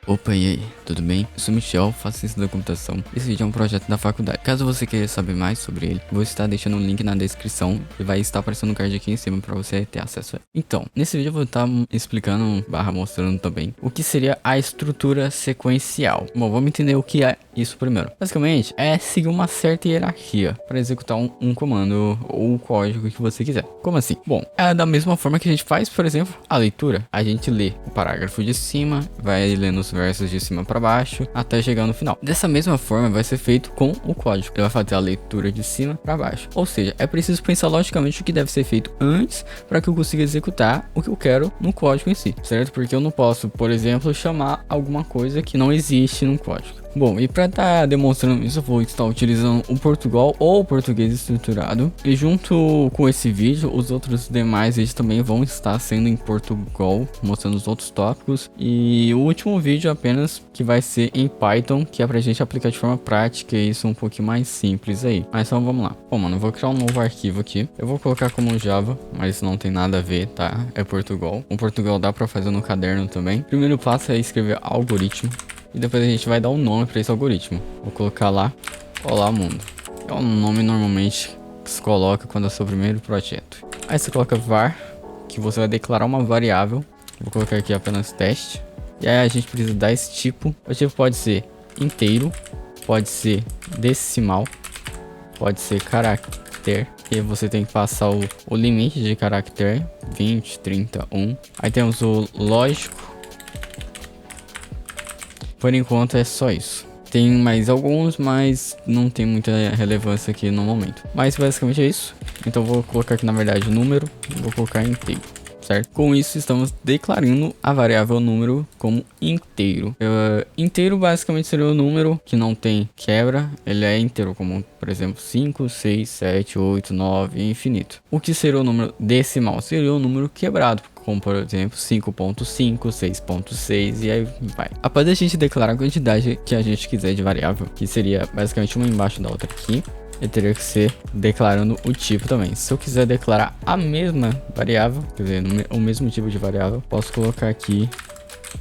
Opa, e aí, tudo bem? Eu sou o Michel, faço ciência da computação. Esse vídeo é um projeto da faculdade. Caso você queira saber mais sobre ele, vou estar deixando um link na descrição e vai estar aparecendo um card aqui em cima para você ter acesso a ele. Então, nesse vídeo eu vou estar explicando, mostrando também, o que seria a estrutura sequencial. Bom, vamos entender o que é isso primeiro. Basicamente, é seguir uma certa hierarquia para executar um comando ou o código que você quiser. Como assim? Bom, é da mesma forma que a gente faz, por exemplo, a leitura. A gente lê o parágrafo de cima, vai lendo os versos de cima para baixo até chegar no final. Dessa mesma forma vai ser feito com o código. Ele vai fazer a leitura de cima para baixo. Ou seja, é preciso pensar logicamente o que deve ser feito antes para que eu consiga executar o que eu quero no código em si, certo? Porque eu não posso, por exemplo, chamar alguma coisa que não existe no código. Bom, e para estar demonstrando isso, eu vou estar utilizando o Portugal ou o português estruturado. E junto com esse vídeo, os outros demais vídeos também vão estar sendo em Portugal, mostrando os outros tópicos. E o último vídeo apenas que vai ser em Python, que é pra gente aplicar de forma prática e isso um pouquinho mais simples aí. Mas então vamos lá. Bom, mano, eu vou criar um novo arquivo aqui. Eu vou colocar como Java, mas não tem nada a ver, tá? É Portugal. O Portugal dá pra fazer no caderno também. Primeiro passo é escrever algoritmo. E depois a gente vai dar um nome para esse algoritmo. Vou colocar lá, Olá Mundo. É um nome normalmente que se coloca quando é o seu primeiro projeto. Aí você coloca var, que você vai declarar uma variável. Vou colocar aqui apenas teste. E aí a gente precisa dar esse tipo. O tipo pode ser inteiro, pode ser decimal, pode ser caractere. E você tem que passar o limite de caractere, 20, 30, 1. Aí temos o lógico. Por enquanto é só isso. Tem mais alguns, mas não tem muita relevância aqui no momento. Mas basicamente é isso. Então vou colocar aqui na verdade número. Vou colocar inteiro, certo? Com isso estamos declarando a variável número como inteiro. Inteiro basicamente seria o número que não tem quebra. Ele é inteiro, como por exemplo 5, 6, 7, 8, 9 e infinito. O que seria o número decimal? Seria o número quebrado, como por exemplo 5.5, 6.6 e aí vai. Após a gente declarar a quantidade que a gente quiser de variável, que seria basicamente uma embaixo da outra aqui, eu teria que ser declarando o tipo também. Se eu quiser declarar a mesma variável, quer dizer, o mesmo tipo de variável, posso colocar aqui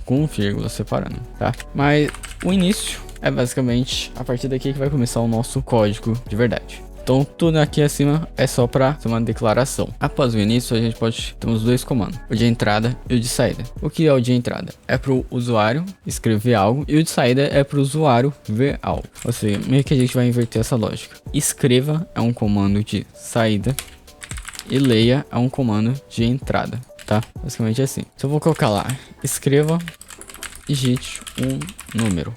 com vírgula separando, tá? Mas o início é basicamente a partir daqui que vai começar o nosso código de verdade. Então tudo aqui acima é só para uma declaração. Após o início a gente temos dois comandos, o de entrada e o de saída. O que é o de entrada? É para o usuário escrever algo e o de saída é para o usuário ver algo. Ou seja, meio que a gente vai inverter essa lógica. Escreva é um comando de saída e leia é um comando de entrada, tá? Basicamente assim. Então eu vou colocar lá, escreva, digite um número,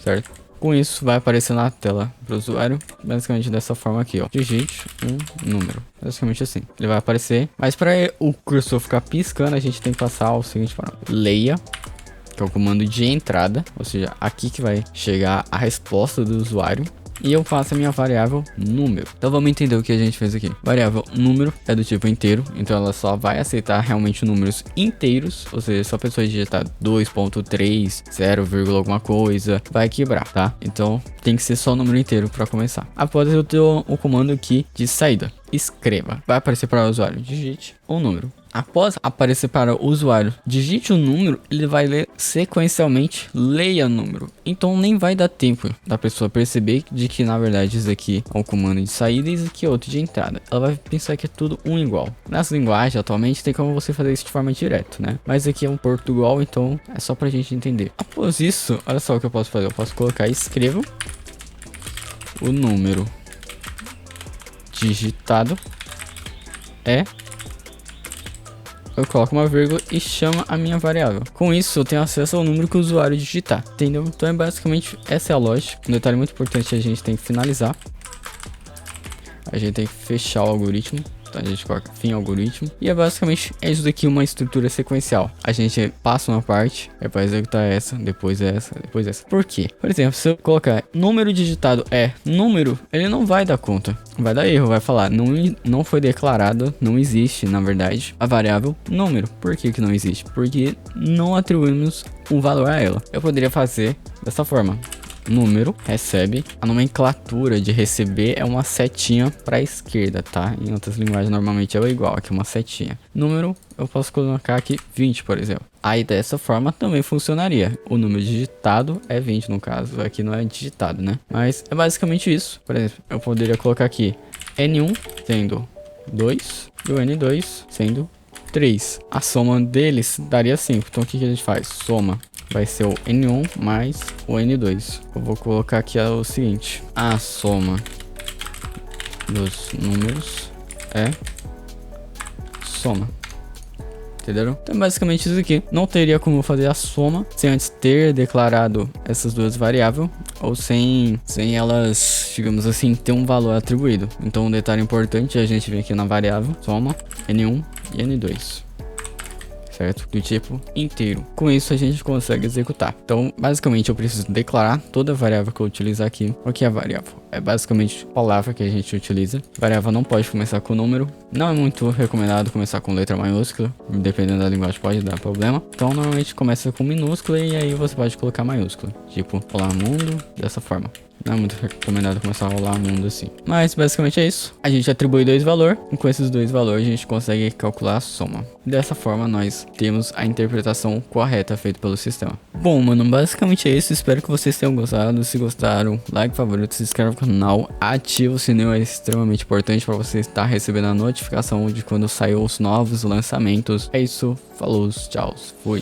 certo? Com isso vai aparecer na tela para o usuário, basicamente dessa forma aqui, ó. Digite um número, basicamente assim. Ele vai aparecer, mas para o cursor ficar piscando, a gente tem que passar o seguinte parágrafo. Leia, que é o comando de entrada, ou seja, aqui que vai chegar a resposta do usuário. E eu faço a minha variável número. Então vamos entender o que a gente fez aqui. Variável número é do tipo inteiro, então ela só vai aceitar realmente números inteiros, ou seja, se a pessoa digitar 2.3, 0, alguma coisa, vai quebrar, tá? Então tem que ser só o número inteiro para começar. Após eu ter o comando aqui de saída, escreva, vai aparecer para o usuário, digite um número. Após aparecer para o usuário, digite o número, ele vai ler sequencialmente, leia o número. Então nem vai dar tempo da pessoa perceber de que na verdade isso aqui é um comando de saída e isso aqui é outro de entrada. Ela vai pensar que é tudo um igual. Nas linguagens atualmente tem como você fazer isso de forma direta, né? Mas aqui é um Portugal, então é só pra gente entender. Após isso, olha só o que eu posso fazer. Eu posso colocar escreva o número digitado eu coloco uma vírgula e chamo a minha variável. Com isso eu tenho acesso ao número que o usuário digitar, entendeu? Então é basicamente essa é a lógica. Um detalhe muito importante a gente tem que finalizar. A gente tem que fechar o algoritmo. Então a gente coloca fim algoritmo. E é basicamente isso daqui, uma estrutura sequencial. A gente passa uma parte, vai executar essa, depois essa, depois essa. Por quê? Por exemplo, se eu colocar número digitado é número, ele não vai dar conta. Vai dar erro, vai falar não foi declarado, não existe na verdade a variável número. Por que que não existe? Porque não atribuímos um valor a ela. Eu poderia fazer dessa forma. número, recebe. A nomenclatura de receber é uma setinha para a esquerda, tá? Em outras linguagens normalmente é igual, aqui uma setinha. Número, eu posso colocar aqui 20, por exemplo. Aí dessa forma também funcionaria. O número digitado é 20 no caso, aqui não é digitado, né? Mas é basicamente isso. Por exemplo, eu poderia colocar aqui N1 sendo 2 e o N2 sendo 3. A soma deles daria 5. Então o que a gente faz? Soma vai ser o N1 mais o N2. Eu vou colocar aqui o seguinte: a soma dos números é soma. Entenderam? Então basicamente isso aqui. Não teria como fazer a soma sem antes ter declarado essas duas variáveis, ou sem elas, digamos assim, ter um valor atribuído. Então um detalhe importante é a gente vir aqui na variável soma N1 e N2, certo? Do tipo inteiro. Com isso a gente consegue executar. Então basicamente eu preciso declarar toda a variável que eu utilizar aqui. O que é a variável? É basicamente a palavra que a gente utiliza. A variável não pode começar com número. Não é muito recomendado começar com letra maiúscula. Dependendo da linguagem pode dar problema. Então normalmente começa com minúscula e aí você pode colocar maiúscula. Tipo, olá mundo, dessa forma. Não é muito recomendado começar a rolar mundo assim. Mas basicamente é isso. A gente atribui dois valores. E com esses dois valores a gente consegue calcular a soma. Dessa forma nós temos a interpretação correta feita pelo sistema. Bom, mano, basicamente é isso. Espero que vocês tenham gostado. Se gostaram, like, favorito, se inscreva no canal. Ativa o sininho, é extremamente importante para você estar recebendo a notificação de quando sair os novos lançamentos. É isso. Falou, tchau, fui.